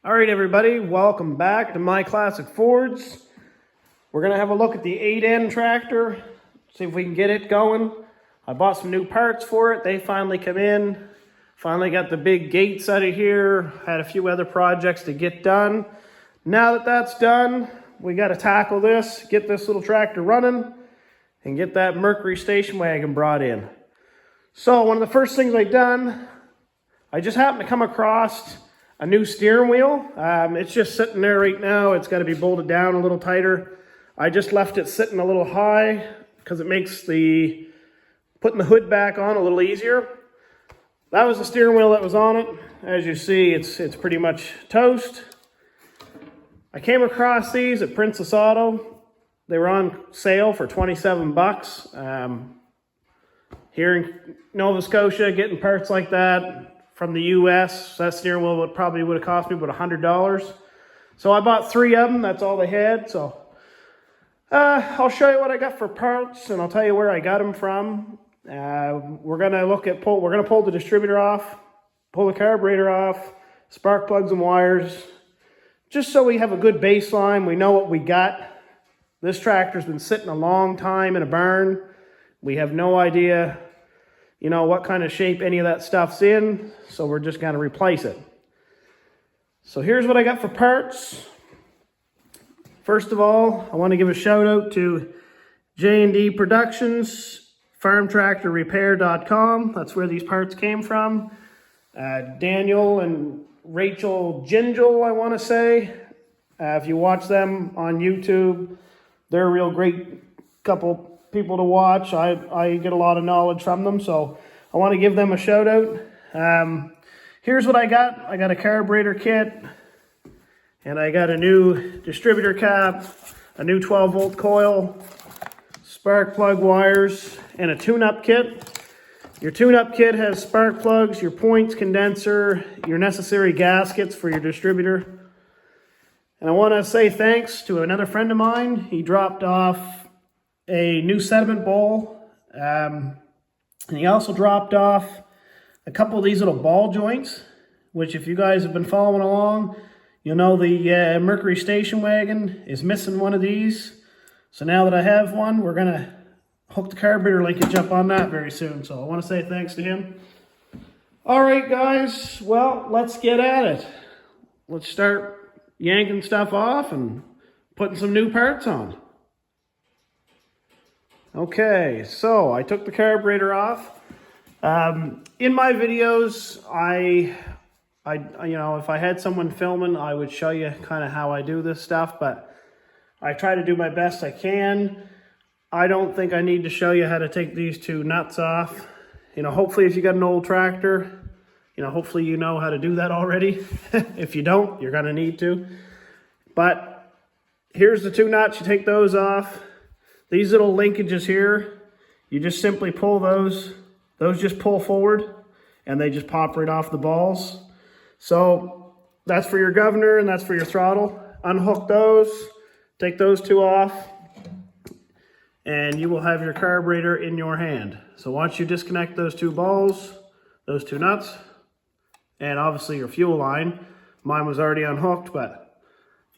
All right, everybody, welcome back to My Classic Fords. We're going to have a look at the 8N tractor, see if we can get it going. I bought some new parts for it. They finally come in. Finally got the big gates out of here. Had a few other projects to get done. Now that that's done, we got to tackle this, get this little tractor running, and get that Mercury station wagon brought in. So one of the first things I've done, I just happened to come across a new steering wheel. It's just sitting there right now. It's got to be bolted down a little tighter. I just left it sitting a little high because it makes the putting the hood back on a little easier. That was the steering wheel that was on it. As you see, it's pretty much toast. I came across these at Princess Auto. They were on sale for 27 bucks. Here in Nova Scotia, getting parts like that from the US, that steering wheel would have cost me about $100. So I bought 3 of them. That's all they had. So I'll show you what I got for parts, and I'll tell you where I got them from. We're gonna pull the distributor off, pull the carburetor off, spark plugs and wires, just so we have a good baseline. We know what we got. This tractor's been sitting a long time in a barn. We have no idea, what kind of shape any of that stuff's in, so we're just going to replace it. So here's what I got for parts. First of all, I want to give a shout out to J&D Productions, farmtractorrepair.com. That's where these parts came from. Daniel and Rachel Gingell, I want to say. If you watch them on YouTube, they're a real great couple people to watch. I get a lot of knowledge from them, so I want to give them a shout out. Here's what I got. I got a carburetor kit, and I got a new distributor cap, a new 12-volt coil, spark plug wires, and a tune-up kit. Your tune-up kit has spark plugs, your Points Condenser, your necessary gaskets for your distributor. And I want to say thanks to another friend of mine. He dropped off a new sediment bowl, and he also dropped off a couple of these little ball joints, which if you guys have been following along, you'll know the Mercury station wagon is missing one of these. So now that I have one, we're going to hook the carburetor linkage up on that very soon. So I want to say thanks to him. All right, guys, well, let's get at it. Let's start yanking stuff off and putting some new parts on. Okay, so I took the carburetor off. In my videos, if I had someone filming, I would show you kind of how I do this stuff, but I try to do my best I can. I don't think I need to show you how to take these 2 nuts off. Hopefully if you got an old tractor, hopefully you know how to do that already. If you don't, you're gonna need to. But here's the 2 nuts, you take those off. These little linkages here, you just simply pull those. Those just pull forward, and they just pop right off the balls. So that's for your governor, and that's for your throttle. Unhook those, take those 2 off, and you will have your carburetor in your hand. So once you disconnect those 2 balls, those 2 nuts, and obviously your fuel line, mine was already unhooked, but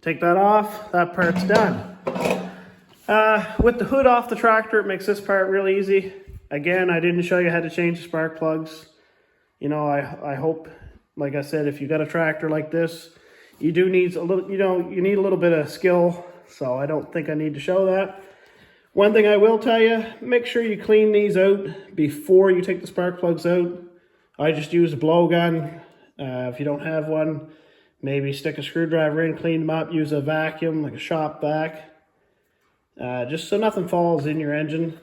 take that off, that part's done. With the hood off the tractor, it makes this part real easy. Again, I didn't show you how to change the spark plugs. I hope, like I said, if you got a tractor like this, you do need a little, you need a little bit of skill. So I don't think I need to show that. One thing I will tell you, make sure you clean these out before you take the spark plugs out. I just use a blowgun. If you don't have one, maybe stick a screwdriver in, clean them up, use a vacuum, like a shop vac. Just so nothing falls in your engine.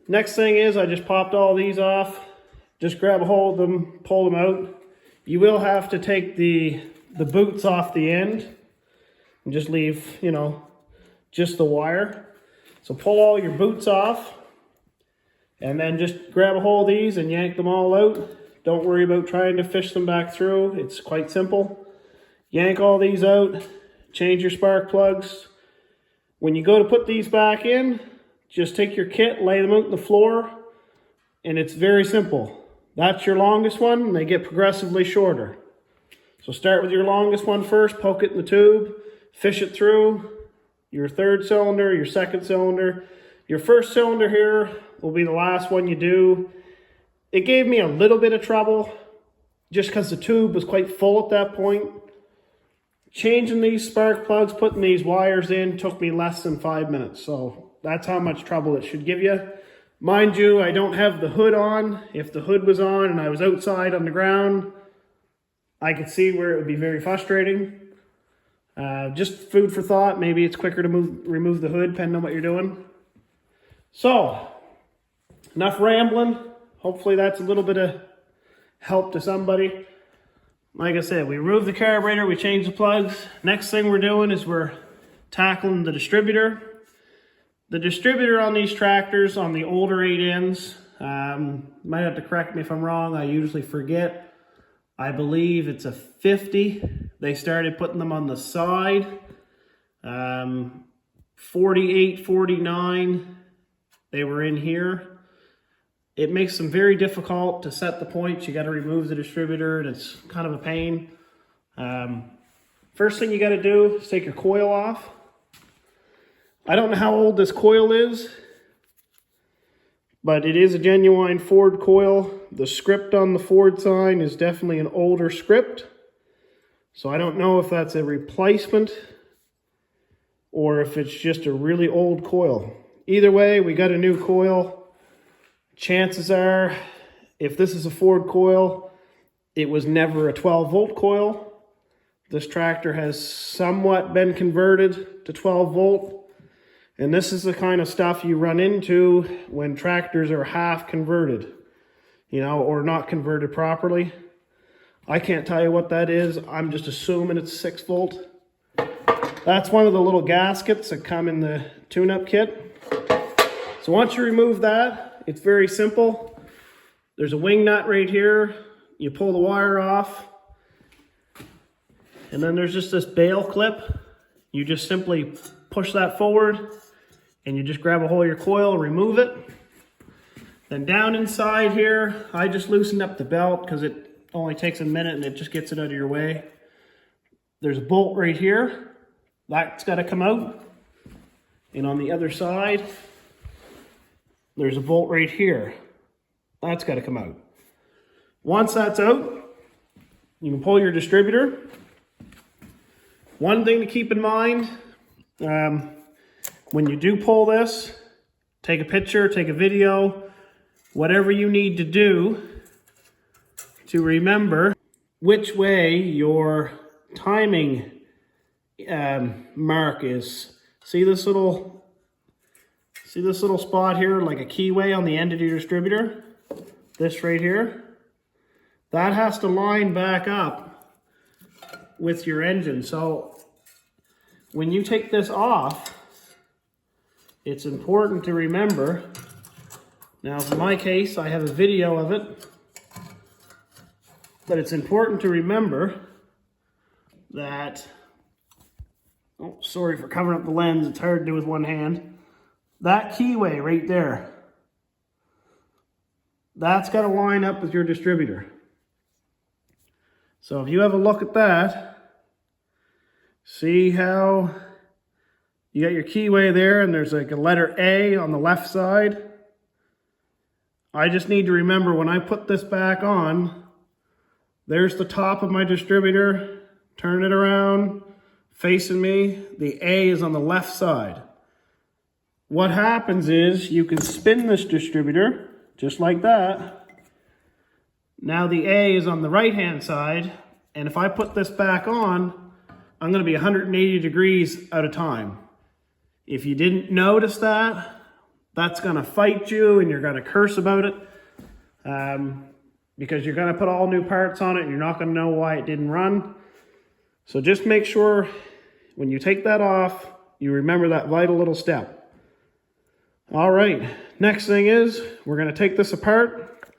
Next thing is I just popped all these off. Just grab a hold of them, pull them out. You will have to take the boots off the end and just leave, just the wire. So pull all your boots off and then just grab a hold of these and yank them all out. Don't worry about trying to fish them back through. It's quite simple. Yank all these out, change your spark plugs. When you go to put these back in, just take your kit, lay them out on the floor, and it's very simple. That's your longest one, and they get progressively shorter. So start with your longest one first, poke it in the tube, fish it through your third cylinder, your second cylinder. Your first cylinder here will be the last one you do. It gave me a little bit of trouble just because the tube was quite full at that point. Changing these spark plugs, putting these wires in, took me less than 5 minutes. So that's how much trouble it should give you. Mind you, I don't have the hood on. If the hood was on and I was outside on the ground, I could see where it would be very frustrating. Just food for thought. Maybe it's quicker to remove the hood, depending on what you're doing. So, enough rambling. Hopefully that's a little bit of help to somebody. Like I said, we removed the carburetor, we changed the plugs. Next thing we're doing is we're tackling the distributor. The distributor on these tractors, on the older 8Ns, might have to correct me if I'm wrong, I usually forget. I believe it's a 50. They started putting them on the side. 48, 49, they were in here. It makes them very difficult to set the points. You got to remove the distributor and it's kind of a pain. First thing you got to do is take your coil off. I don't know how old this coil is, but it is a genuine Ford coil. The script on the Ford sign is definitely an older script. So I don't know if that's a replacement or if it's just a really old coil. Either way, we got a new coil. Chances are, if this is a Ford coil, it was never a 12-volt coil. This tractor has somewhat been converted to 12-volt. And this is the kind of stuff you run into when tractors are half converted, you know, or not converted properly. I can't tell you what that is. I'm just assuming it's 6-volt. That's one of the little gaskets that come in the tune-up kit. So once you remove that, it's very simple. There's a wing nut right here. You pull the wire off. And then there's just this bail clip. You just simply push that forward and you just grab a hold of your coil and remove it. Then down inside here, I just loosened up the belt because it only takes a minute and it just gets it out of your way. There's a bolt right here. That's got to come out. And on the other side, there's a bolt right here. That's got to come out. Once that's out, you can pull your distributor. One thing to keep in mind, when you do pull this, take a picture, take a video, whatever you need to do to remember which way your timing mark is. See this little spot here, like a keyway on the end of your distributor? This right here? That has to line back up with your engine. So when you take this off, it's important to remember. Now, in my case, I have a video of it, but it's important to remember that, oh, sorry for covering up the lens, it's hard to do with one hand. That keyway right there, that's got to line up with your distributor. So if you have a look at that, see how you got your keyway there and there's like a letter A on the left side. I just need to remember when I put this back on, there's the top of my distributor, turn it around, facing me, the A is on the left side. What happens is you can spin this distributor just like that. Now the A is on the right hand side, and if I put this back on, I'm going to be 180 degrees out of time. If you didn't notice that, that's going to fight you and you're going to curse about it because you're going to put all new parts on it and you're not going to know why it didn't run. So just make sure when you take that off, you remember that vital little step. All right, next thing is we're going to take this apart.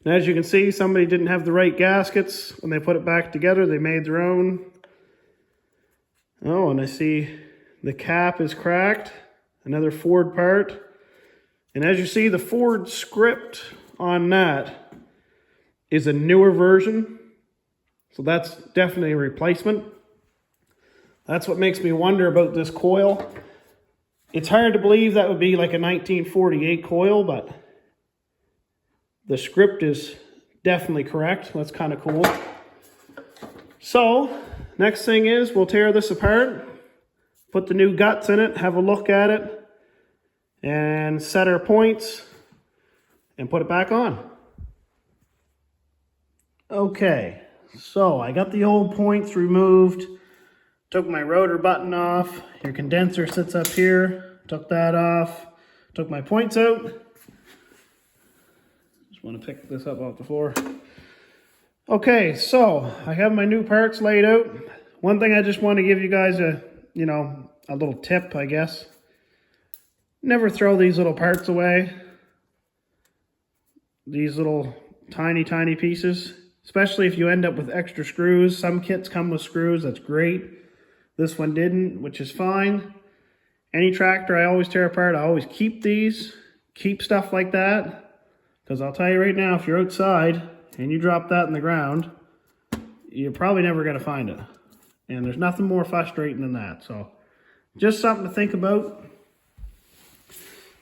And as you can see, somebody didn't have the right gaskets when they put it back together. They made their own. Oh, and I see the cap is cracked, another Ford part. And as you see, the Ford script on that is a newer version. So that's definitely a replacement. That's what makes me wonder about this coil. It's hard to believe that would be like a 1948 coil, but the script is definitely correct. That's kind of cool. So next thing is we'll tear this apart, put the new guts in it, have a look at it, and set our points and put it back on. Okay, so I got the old points removed, took my rotor button off, your condenser sits up here, took that off, took my points out. Just want to pick this up off the floor. Okay, so I have my new parts laid out. One thing I just want to give you guys a little tip, I guess. Never throw these little parts away. These little tiny pieces, especially if you end up with extra screws. Some kits come with screws, that's great. This one didn't, which is fine. Any tractor I always tear apart, I always keep these, keep stuff like that. Because I'll tell you right now, if you're outside and you drop that in the ground, you're probably never going to find it. And there's nothing more frustrating than that. So just something to think about.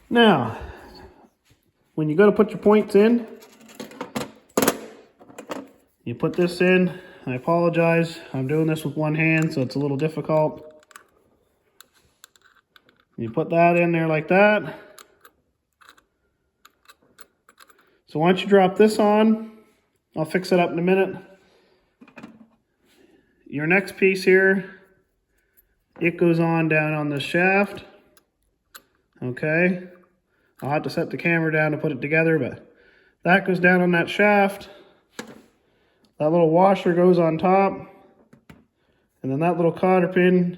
Now, when you go to put your points in, you put this in. I apologize, I'm doing this with one hand, so it's a little difficult. You put that in there like that. So once you drop this on, I'll fix it up in a minute. Your next piece here, it goes on down on this shaft. Okay, I'll have to set the camera down to put it together, but that goes down on that shaft. That little washer goes on top, and then that little cotter pin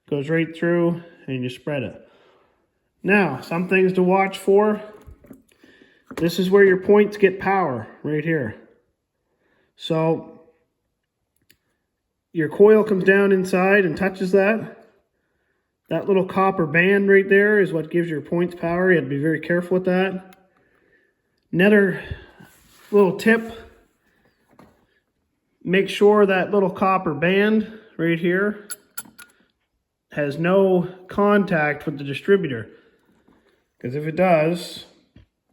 goes right through, and you spread it. Now, some things to watch for. This is where your points get power, right here. So, your coil comes down inside and touches that. That little copper band right there is what gives your points power. You have to be very careful with that. Another little tip. Make sure that little copper band right here has no contact with the distributor. Because if it does,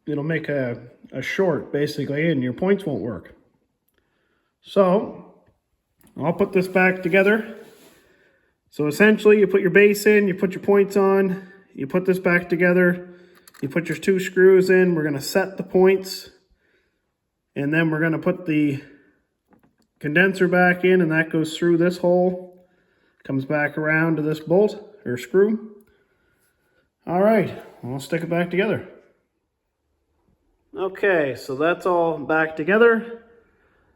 it'll make a short basically and your points won't work. So, I'll put this back together. So essentially you put your base in, you put your points on, you put this back together, you put your two screws in, we're going to set the points, and then we're going to put the condenser back in, and that goes through this hole, comes back around to this bolt or screw. All right, I'll stick it back together. Okay, so that's all back together.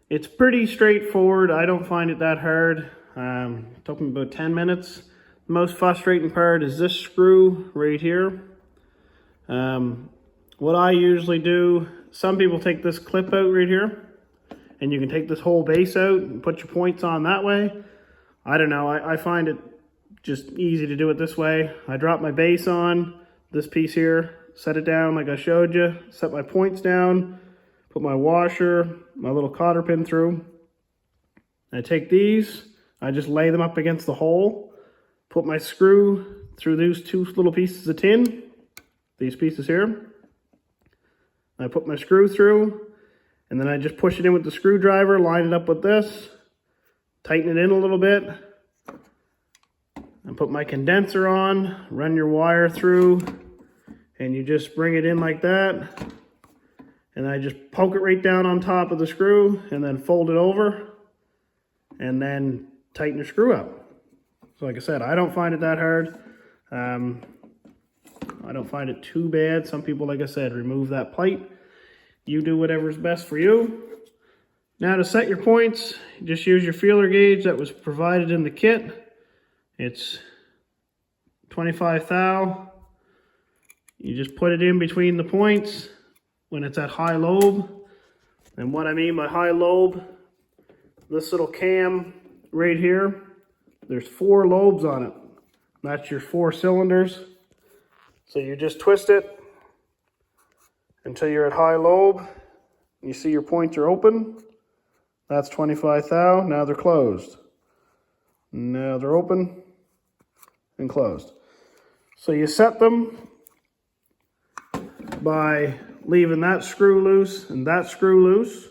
It's pretty straightforward. I don't find it that hard. It took me about 10 minutes. The most frustrating part is this screw right here. What I usually do, some people take this clip out right here, and you can take this whole base out and put your points on that way. I don't know, I find it just easy to do it this way. I drop my base on, this piece here, set it down like I showed you, set my points down, put my washer, my little cotter pin through. I take these, I just lay them up against the hole, put my screw through these two little pieces of tin, these pieces here. I put my screw through, and then I just push it in with the screwdriver, line it up with this, tighten it in a little bit, and put my condenser on, run your wire through, and you just bring it in like that. And I just poke it right down on top of the screw, and then fold it over, and then tighten your screw up. So like I said, I don't find it that hard. I don't find it too bad. Some people, like I said, remove that plate. You do whatever's best for you. Now to set your points, just use your feeler gauge that was provided in the kit. It's 25 thou. You just put it in between the points when it's at high lobe. And what I mean by high lobe, this little cam right here, there's 4 lobes on it. That's your 4 cylinders. So you just twist it until you're at high lobe. You see your points are open. That's 25 thou. Now they're closed. Now they're open and closed. So you set them by leaving that screw loose and that screw loose.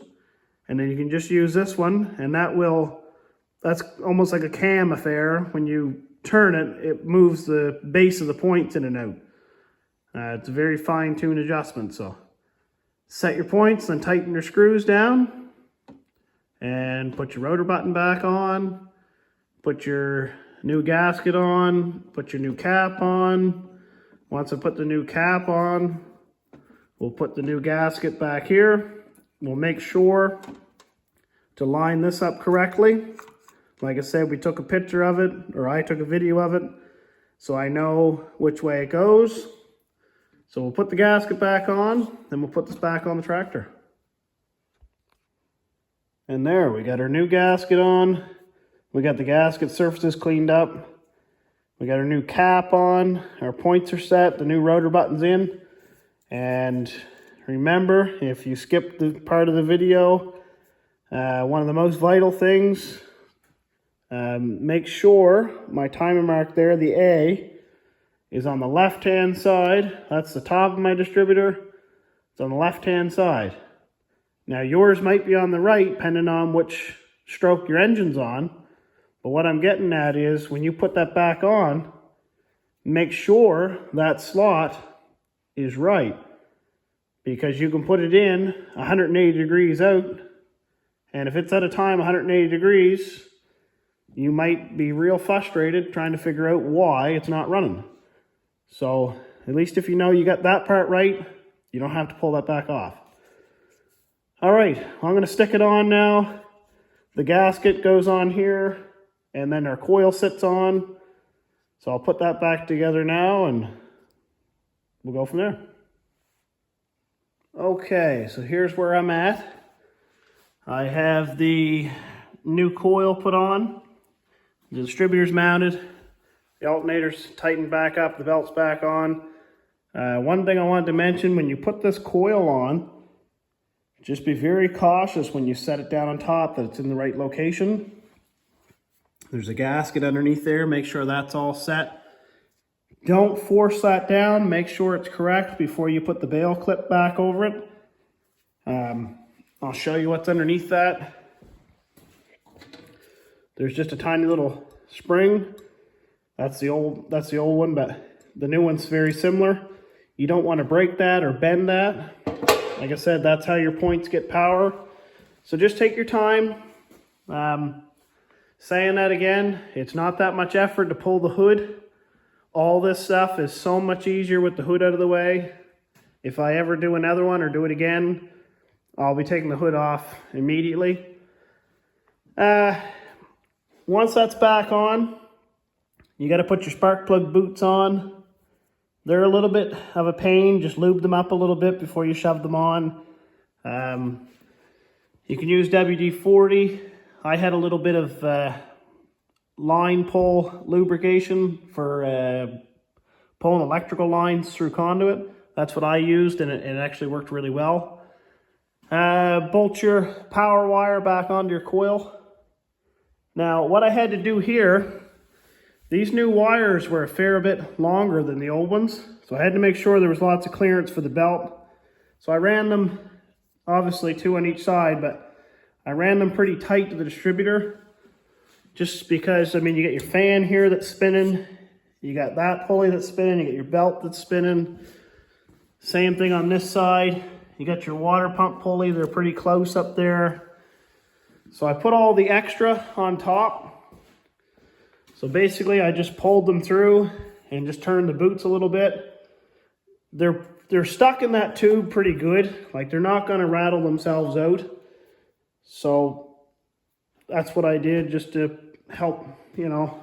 And then you can just use this one, and that's almost like a cam affair. When you turn it, it moves the base of the points in and out. It's a very fine-tuned adjustment. So set your points, then tighten your screws down, and put your rotor button back on, put your new gasket on, put your new cap on. Once I put the new cap on, we'll put the new gasket back here. We'll make sure to line this up correctly. Like I said, we took a picture of it, or I took a video of it, so I know which way it goes. So we'll put the gasket back on, then we'll put this back on the tractor. And there, we got our new gasket on. We got the gasket surfaces cleaned up. We got our new cap on. Our points are set. The new rotor button's in. And remember, if you skipped the part of the video, one of the most vital things, make sure my timer mark there, the A, is on the left-hand side. That's the top of my distributor. It's on the left-hand side. Now yours might be on the right, depending on which stroke your engine's on. But what I'm getting at is, when you put that back on, make sure that slot is right. Because you can put it in 180 degrees out, and if it's at a time 180 degrees, you might be real frustrated trying to figure out why it's not running. So at least if you know you got that part right, you don't have to pull that back off. All right, I'm going to stick it on now. The gasket goes on here, and then our coil sits on. So I'll put that back together now, and we'll go from there. Okay, so here's where I'm at. I have the new coil put on. The distributor's mounted. The alternator's tightened back up. The belt's back on. One thing I wanted to mention, when you put this coil on, just be very cautious when you set it down on top that it's in the right location. There's a gasket underneath there. Make sure that's all set. Don't force that down. Make sure it's correct before you put the bail clip back over it. I'll show you what's underneath that. There's just a tiny little spring. That's the old one, but the new one's very similar. You don't want to break that or bend that. Like I said, that's how your points get power. So just take your time. Saying that again, it's not that much effort to pull the hood. All this stuff is so much easier with the hood out of the way. If I ever do another one or do it again, I'll be taking the hood off immediately. Once that's back on, you got to put your spark plug boots on. They're a little bit of a pain. Just lube them up a little bit before you shove them on. You can use WD-40. I had a little bit of line pull lubrication for pulling electrical lines through conduit. That's what I used, and it actually worked really well. Bolt your power wire back onto your coil. Now, what I had to do here, these new wires were a fair bit longer than the old ones, so I had to make sure there was lots of clearance for the belt. So I ran them, obviously 2 on each side, but I ran them pretty tight to the distributor, just because, I mean, you got your fan here that's spinning, you got that pulley that's spinning, you got your belt that's spinning. Same thing on this side. You got your water pump pulley, they're pretty close up there. So I put all the extra on top. So basically I just pulled them through and just turned the boots a little bit. They're stuck in that tube pretty good. Like, they're not gonna rattle themselves out. So that's what I did, just to help, you know,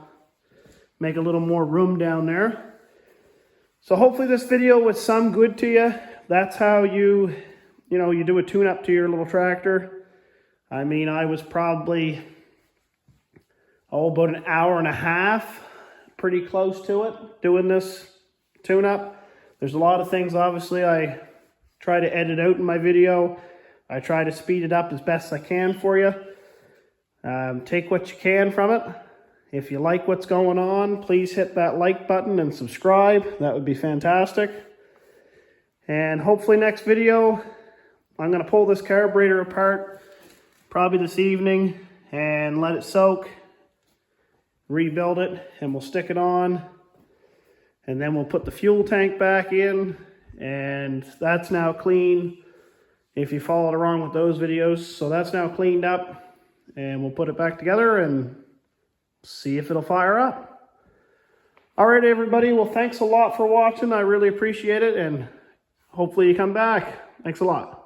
make a little more room down there. So hopefully this video was some good to you. That's how you do a tune-up to your little tractor. I mean, I was probably, about an hour and a half, pretty close to it, doing this tune-up. There's a lot of things, obviously, I try to edit out in my video. I try to speed it up as best I can for you. Take what you can from it. If you like what's going on, please hit that like button and subscribe. That would be fantastic. And hopefully next video, I'm going to pull this carburetor apart probably this evening and let it soak, rebuild it, and we'll stick it on. And then we'll put the fuel tank back in, and that's now clean. If you followed along with those videos, so that's now cleaned up, and we'll put it back together and see if it'll fire up. All right, everybody. Well, thanks a lot for watching. I really appreciate it, and hopefully you come back. Thanks a lot.